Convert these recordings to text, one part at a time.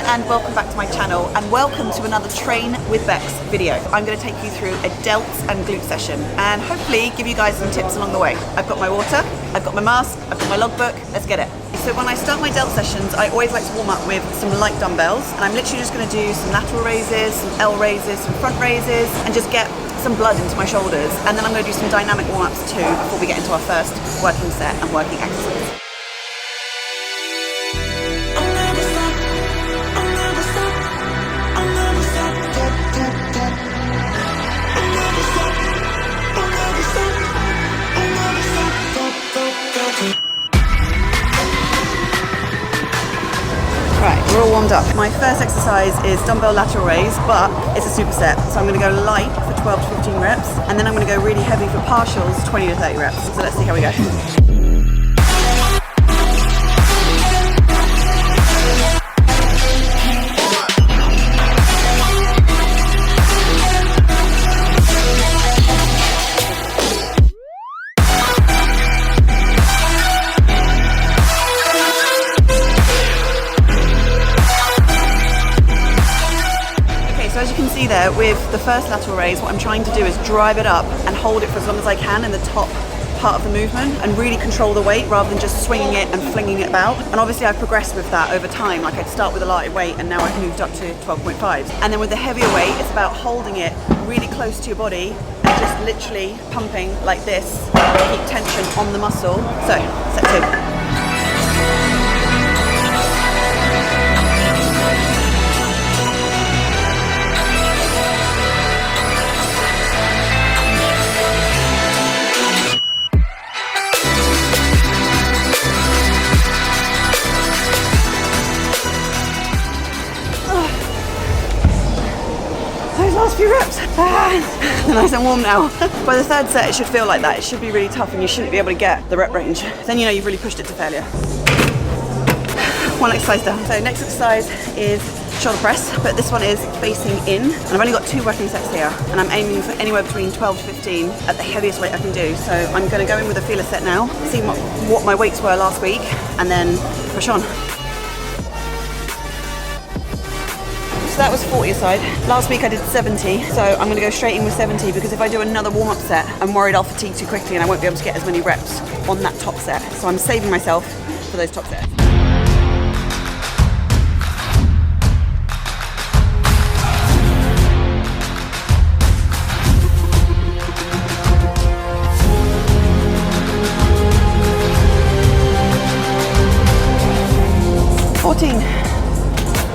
And welcome back to my channel, and welcome to another Train with Bex video. I'm going to take you through a delts and glute session and hopefully give you guys some tips along the way. I've got my water, I've got my mask, I've got my logbook, let's get it. So when I start my delt sessions, I always like to warm up with some light dumbbells, and I'm literally just going to do some lateral raises, some L raises, some front raises, and just get some blood into my shoulders. And then I'm going to do some dynamic warm-ups too before we get into our first working set and working exercise. Right, we're all warmed up. My first exercise is dumbbell lateral raise, but it's a superset. So I'm going to go light for 12 to 15 reps, and then I'm going to go really heavy for partials, 20 to 30 reps. So let's see how we go. So as you can see there, with the first lateral raise, what I'm trying to do is drive it up and hold it for as long as I can in the top part of the movement and really control the weight rather than just swinging it and flinging it about. And obviously I've progressed with that over time. Like I'd start with a lighter weight and now I've moved up to 12.5s. And then with the heavier weight, it's about holding it really close to your body and just literally pumping like this, keep tension on the muscle. So, set two. Last few reps. Nice and warm now. By the third set, it should feel like that. It should be really tough and you shouldn't be able to get the rep range. Then you know you've really pushed it to failure. One exercise down. So next exercise is shoulder press, but this one is facing in. And I've only got 2 working sets here, and I'm aiming for anywhere between 12 to 15 at the heaviest weight I can do. So I'm going to go in with a feeler set now, see what my weights were last week, and then push on. So that was 40 aside. Last week I did 70, so I'm going to go straight in with 70 because if I do another warm-up set, I'm worried I'll fatigue too quickly and I won't be able to get as many reps on that top set. So I'm saving myself for those top sets.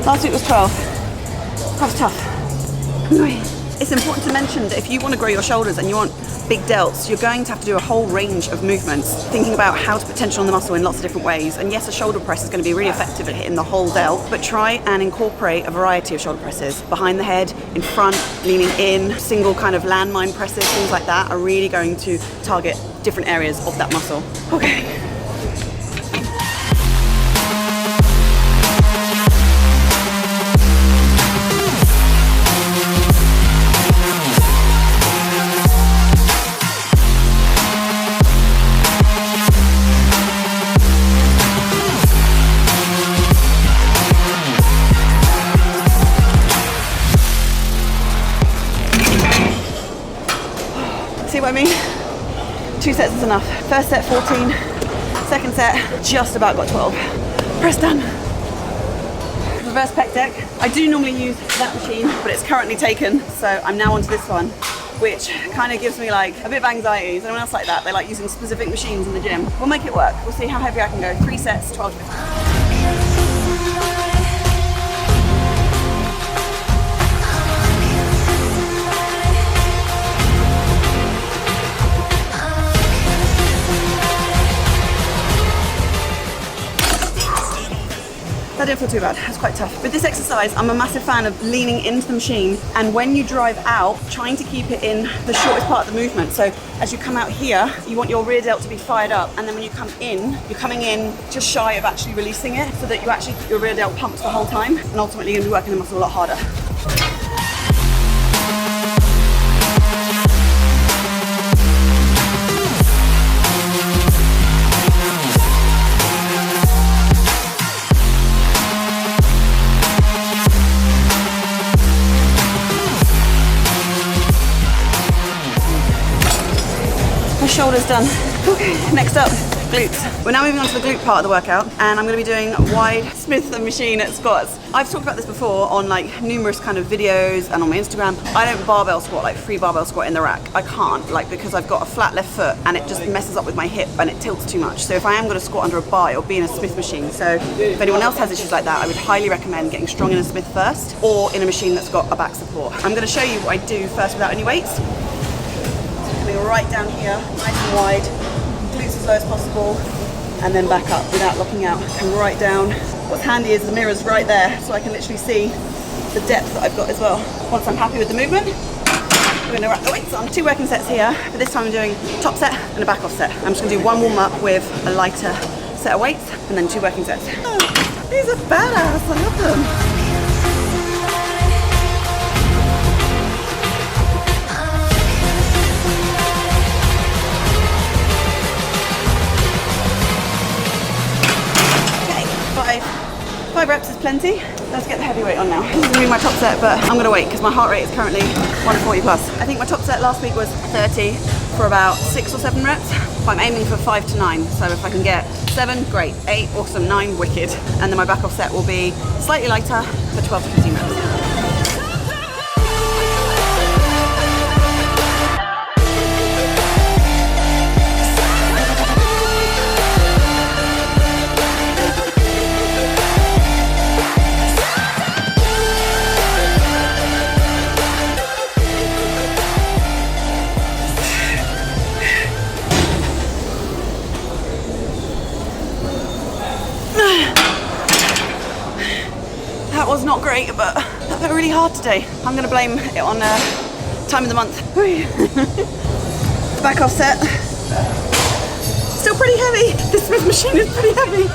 Last week was 12. That was tough. It's important to mention that if you want to grow your shoulders and you want big delts, you're going to have to do a whole range of movements, thinking about how to put tension on the muscle in lots of different ways. And yes, a shoulder press is going to be really effective at hitting the whole delt, but try and incorporate a variety of shoulder presses. Behind the head, in front, leaning in, single kind of landmine presses, things like that are really going to target different areas of that muscle. Okay. See what I mean? 2 sets is enough. First set 14, second set just about got 12. Press done. Reverse pec deck. I do normally use that machine, but it's currently taken, so I'm now onto this one, which kind of gives me like a bit of anxiety. Is anyone else like that? They like using specific machines in the gym. We'll make it work. We'll see how heavy I can go. 3 sets, 12 to 15. That didn't feel too bad, that's quite tough. With this exercise, I'm a massive fan of leaning into the machine, and when you drive out, trying to keep it in the shortest part of the movement. So as you come out here, you want your rear delt to be fired up, and then when you come in, you're coming in just shy of actually releasing it, so that you actually keep your rear delt pumped the whole time, and ultimately you're gonna be working the muscle a lot harder. Shoulders done. Okay, next up, glutes. We're now moving on to the glute part of the workout, and I'm going to be doing wide Smith and machine at squats. I've talked about this before on like numerous kind of videos and on my Instagram. I don't barbell squat, like free barbell squat in the rack. I can't, like, because I've got a flat left foot and it just messes up with my hip and it tilts too much. So if I am going to squat under a bar, it'll be in a Smith machine. So if anyone else has issues like that, I would highly recommend getting strong in a Smith first, or in a machine that's got a back support. I'm going to show you what I do first without any weights. Coming right down here, nice and wide, glutes as low as possible, and then back up without locking out. Come right down. What's handy is the mirror's right there, so I can literally see the depth that I've got as well. Once I'm happy with the movement, we're going to rack the weights on. 2 working sets here, but this time I'm doing top set and a back off set. I'm just going to do 1 warm up with a lighter set of weights, and then 2 working sets. Oh, these are badass, I love them. Five reps is plenty. Let's get the heavy weight on now. This is gonna be my top set, but I'm gonna wait because my heart rate is currently 140 plus. I think my top set last week was 30 for about 6 or 7 reps. But I'm aiming for 5 to 9. So if I can get 7, great. 8, awesome. 9, wicked. And then my back off set will be slightly lighter for 12 to 15 reps. That was not great, but that felt really hard today. I'm gonna blame it on time of the month. Back off set. Still pretty heavy. This Smith machine is pretty heavy.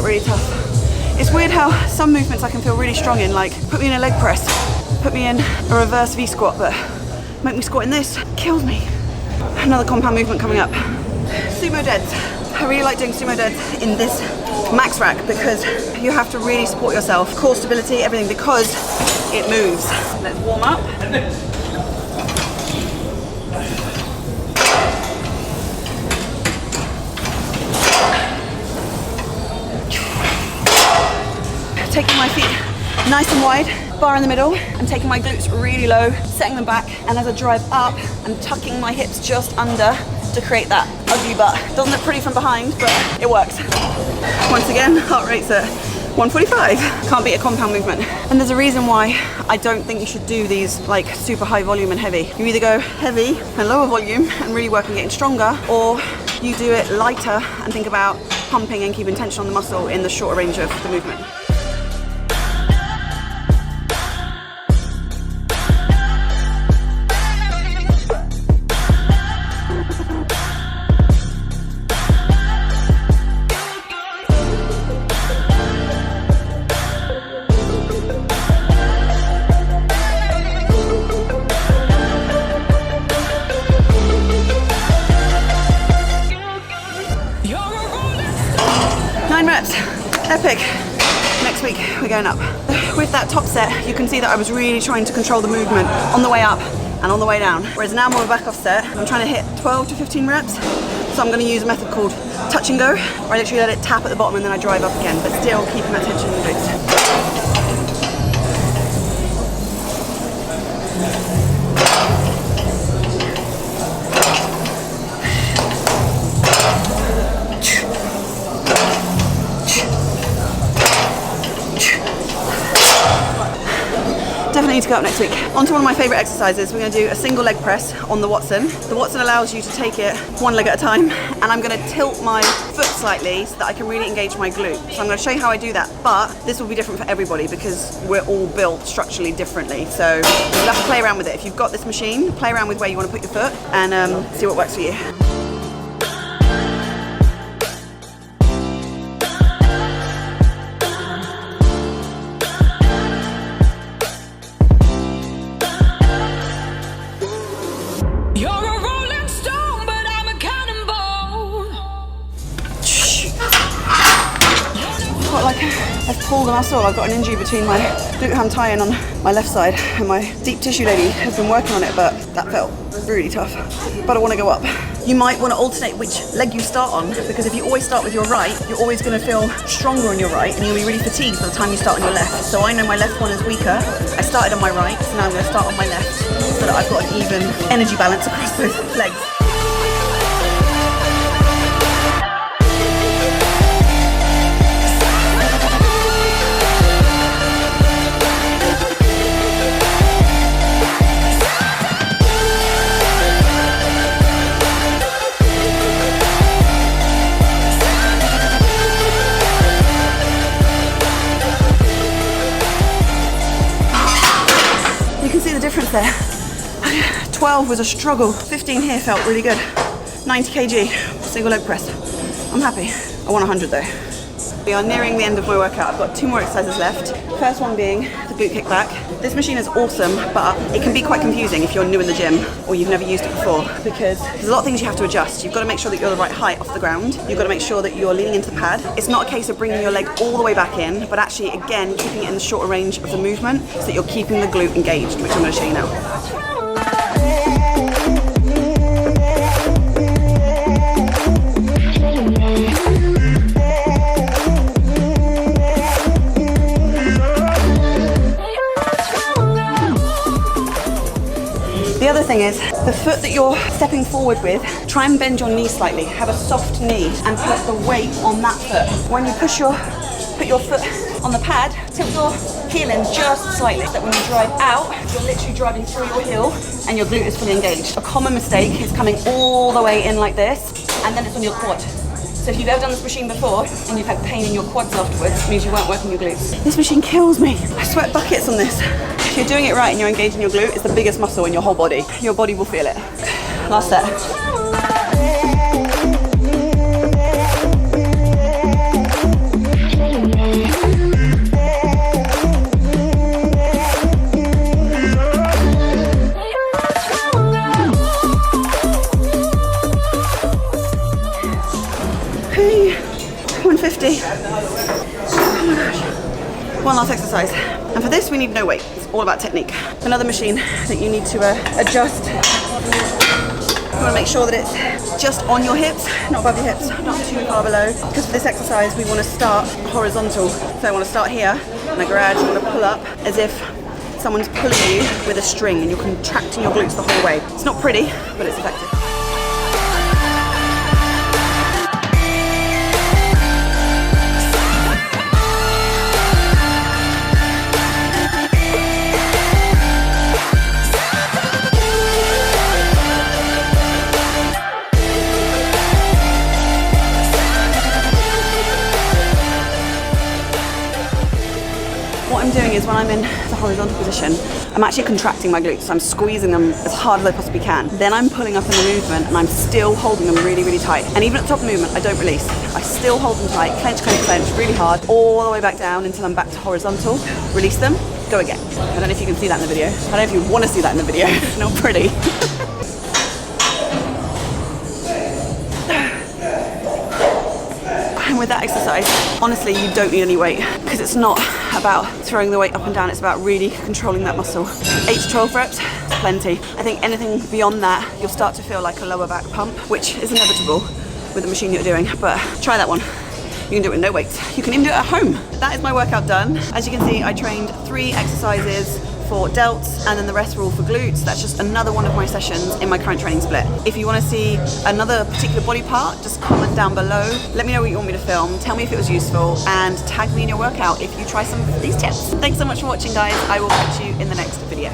Really tough. It's weird how some movements I can feel really strong in, like put me in a leg press, put me in a reverse V squat, but make me squat in this, kills me. Another compound movement coming up. Sumo deads. I really like doing sumo deads in this max rack because you have to really support yourself, core stability, everything, because it moves. Let's warm up. Taking my feet nice and wide, bar in the middle. I'm taking my glutes really low, setting them back, and as I drive up, I'm tucking my hips just under to create that ugly butt. Doesn't look pretty from behind, but it works. Once again, heart rate's at 145. Can't beat a compound movement. And there's a reason why I don't think you should do these like super high volume and heavy. You either go heavy and lower volume and really work on getting stronger, or you do it lighter and think about pumping and keeping tension on the muscle in the shorter range of the movement. Epic. Next week we're going up. With that top set, you can see that I was really trying to control the movement on the way up and on the way down. Whereas now I'm on a back off set, I'm trying to hit 12 to 15 reps. So I'm going to use a method called touch and go, where I literally let it tap at the bottom and then I drive up again, but still keeping that tension in the glutes. I need to go up next week. On to one of my favorite exercises. We're gonna do a single leg press on the Watson. The Watson allows you to take it one leg at a time, and I'm gonna tilt my foot slightly so that I can really engage my glute. So I'm gonna show you how I do that, but this will be different for everybody because we're all built structurally differently. So you'll have to play around with it. If you've got this machine, play around with where you wanna put your foot and see what works for you. I've pulled a muscle. I've got an injury between my glute ham tie-in on my left side, and my deep tissue lady has been working on it, but that felt really tough. But I want to go up. You might want to alternate which leg you start on, because if you always start with your right, you're always going to feel stronger on your right, and you'll be really fatigued by the time you start on your left. So I know my left one is weaker. I started on my right, so now I'm going to start on my left, so that I've got an even energy balance across both legs. Difference there. 12 was a struggle. 15 here felt really good. 90 kg, single leg press. I'm happy. I want 100 though. We are nearing the end of my workout. I've got 2 more exercises left. First one being the glute kickback. This machine is awesome, but it can be quite confusing if you're new in the gym or you've never used it before, because there's a lot of things you have to adjust. You've got to make sure that you're the right height off the ground. You've got to make sure that you're leaning into the pad. It's not a case of bringing your leg all the way back in, but actually, again, keeping it in the shorter range of the movement so that you're keeping the glute engaged, which I'm going to show you now. The other thing is, the foot that you're stepping forward with, try and bend your knee slightly. Have a soft knee and put the weight on that foot. When you put your foot on the pad, tilt your heel in just slightly, so that when you drive out, you're literally driving through your heel and your glute is fully engaged. A common mistake is coming all the way in like this, and then it's on your quad. So if you've ever done this machine before and you've had pain in your quads afterwards, it means you weren't working your glutes. This machine kills me. I sweat buckets on this. If you're doing it right and you're engaging your glute, it's the biggest muscle in your whole body. Your body will feel it. Last set. Hey, 150. Oh my gosh. One last exercise. And for this, we need no weight. It's all about technique. Another machine that you need to adjust. You want to make sure that it's just on your hips, not above your hips, not too far below. Because for this exercise, we want to start horizontal. So I want to start here, and I gradually want to pull up as if someone's pulling you with a string, and you're contracting your glutes the whole way. It's not pretty, but it's effective. What I'm doing is, when I'm in the horizontal position, I'm actually contracting my glutes. So I'm squeezing them as hard as I possibly can. Then I'm pulling up in the movement, and I'm still holding them really, really tight. And even at the top of the movement, I don't release. I still hold them tight, clench, clench, clench, really hard, all the way back down until I'm back to horizontal. Release them, go again. I don't know if you can see that in the video. I don't know if you want to see that in the video. It's not pretty. And with that exercise, honestly, you don't need any weight, because it's not about throwing the weight up and down, it's about really controlling that muscle. 8 to 12 reps, it's plenty. I think anything beyond that, you'll start to feel like a lower back pump, which is inevitable with the machine you're doing, but try that one. You can do it with no weights. You can even do it at home. That is my workout done. As you can see, I trained 3 exercises for delts, and then the rest were all for glutes. That's just another one of my sessions in my current training split. If you want to see another particular body part, just comment down below. Let me know what you want me to film. Tell me if it was useful, and tag me in your workout if you try some of these tips. Thanks so much for watching, guys. I will catch you in the next video.